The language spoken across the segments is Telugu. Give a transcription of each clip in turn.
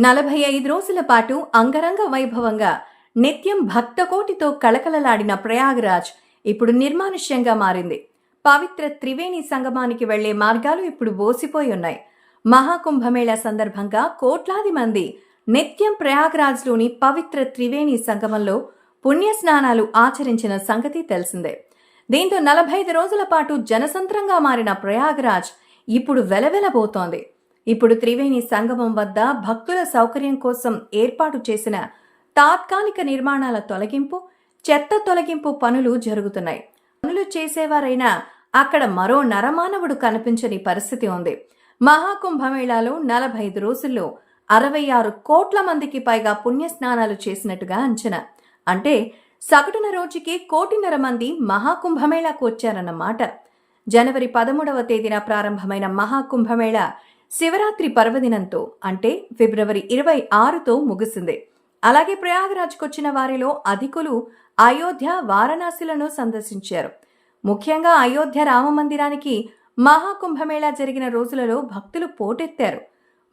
45 రోజుల పాటు అంగరంగ వైభవంగా నిత్యం భక్తకోటితో కళకళలాడిన ప్రయాగరాజ్ ఇప్పుడు నిర్మానుష్యంగా మారింది. పవిత్ర త్రివేణి సంగమానికి వెళ్లే మార్గాలు ఇప్పుడు బోసిపోయి ఉన్నాయి. మహాకుంభమేళా సందర్భంగా కోట్లాది మంది నిత్యం ప్రయాగరాజ్లోని పవిత్ర త్రివేణి సంగమంలో పుణ్యస్నానాలు ఆచరించిన సంగతి తెలిసిందే. దీంతో 45 రోజుల పాటు జనసంద్రంగా మారిన ప్రయాగరాజ్ ఇప్పుడు వెలవెలబోతోంది. ఇప్పుడు త్రివేణి సంగమం వద్ద భక్తుల సౌకర్యం కోసం ఏర్పాటు చేసిన తాత్కాలిక నిర్మాణాల తొలగింపు, చెత్త తొలగింపు పనులు జరుగుతున్నాయి. పనులు చేసేవారైనా అక్కడ మరో నరమానవుడు కనిపించని పరిస్థితి ఉంది. మహాకుంభమేళాలో 45 రోజుల్లో 66 కోట్ల మందికి పైగా పుణ్యస్నానాలు చేసినట్టుగా అంచనా. అంటే సగటున రోజుకి 1.5 కోటి మంది మహాకుంభమేళాకు వచ్చారన్నమాట. జనవరి 13వ తేదీన ప్రారంభమైన మహాకుంభమేళా శివరాత్రి పర్వదినంతో అంటే ఫిబ్రవరి 26తో ముగిసింది. అలాగే ప్రయాగరాజ్కు వచ్చిన వారిలో అధికులు అయోధ్య, వారణాసిలను సందర్శించారు. ముఖ్యంగా అయోధ్య రామమందిరానికి మహాకుంభమేళా జరిగిన రోజులలో భక్తులు పోటెత్తారు.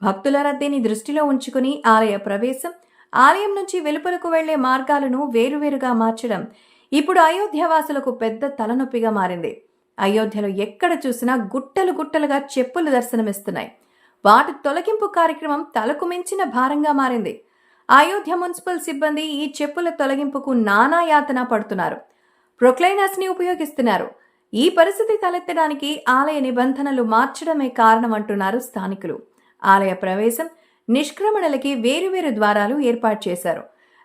భక్తుల రద్దీని దృష్టిలో ఉంచుకుని ఆలయ ప్రవేశం, ఆలయం నుంచి వెలుపలకు వెళ్లే మార్గాలను వేరువేరుగా మార్చడం ఇప్పుడు అయోధ్యవాసులకు పెద్ద తలనొప్పిగా మారింది. అయోధ్యలో ఎక్కడ చూసినా గుట్టలు గుట్టలుగా చెప్పులు దర్శనమిస్తున్నాయి. వాటి తొలగింపు కార్యక్రమం తలకు మించిన భారంగా మారింది. అయోధ్య మున్సిపల్ సిబ్బంది ఈ చెప్పుల తొలగింపుకు నానా యాతన పడుతున్నారు. ప్రొక్లైనర్స్ ని ఉపయోగిస్తున్నారు. ఈ పరిస్థితి తలెత్తడానికి ఆలయ నిబంధనలు మార్చడమే కారణమంటున్నారు స్థానికులు. ఆలయ ప్రవేశం, నిష్క్రమణలకి వేరువేరు ద్వారాలు ఏర్పాటు చేశారు.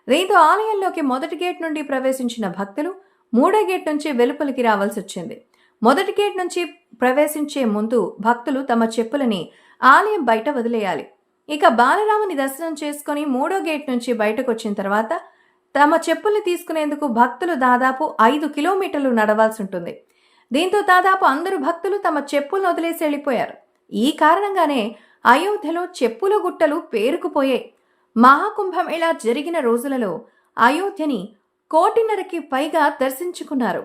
దీంతో ఆలయంలోకి మొదటి గేట్ నుండి ప్రవేశించిన భక్తులు 3వ గేట్ నుంచి వెలుపలికి రావాల్సి వచ్చింది. మొదటి గేట్ నుంచి ప్రవేశించే ముందు భక్తులు తమ చెప్పులని ఆలయం బయట వదిలేయాలి. ఇక బాలరాముని దర్శనం చేసుకుని 3వ గేట్ నుంచి బయటకు వచ్చిన తర్వాత తమ చెప్పుల్ని తీసుకునేందుకు భక్తులు దాదాపు 5 కిలోమీటర్లు నడవాల్సి ఉంటుంది. దీంతో దాదాపు అందరూ భక్తులు తమ చెప్పులను వదిలేసి వెళ్లిపోయారు. ఈ కారణంగానే అయోధ్యలో చెప్పుల గుట్టలు పేరుకుపోయాయి. మహాకుంభమేళా జరిగిన రోజులలో అయోధ్యని 1.5 కోటికి పైగా దర్శించుకున్నారు.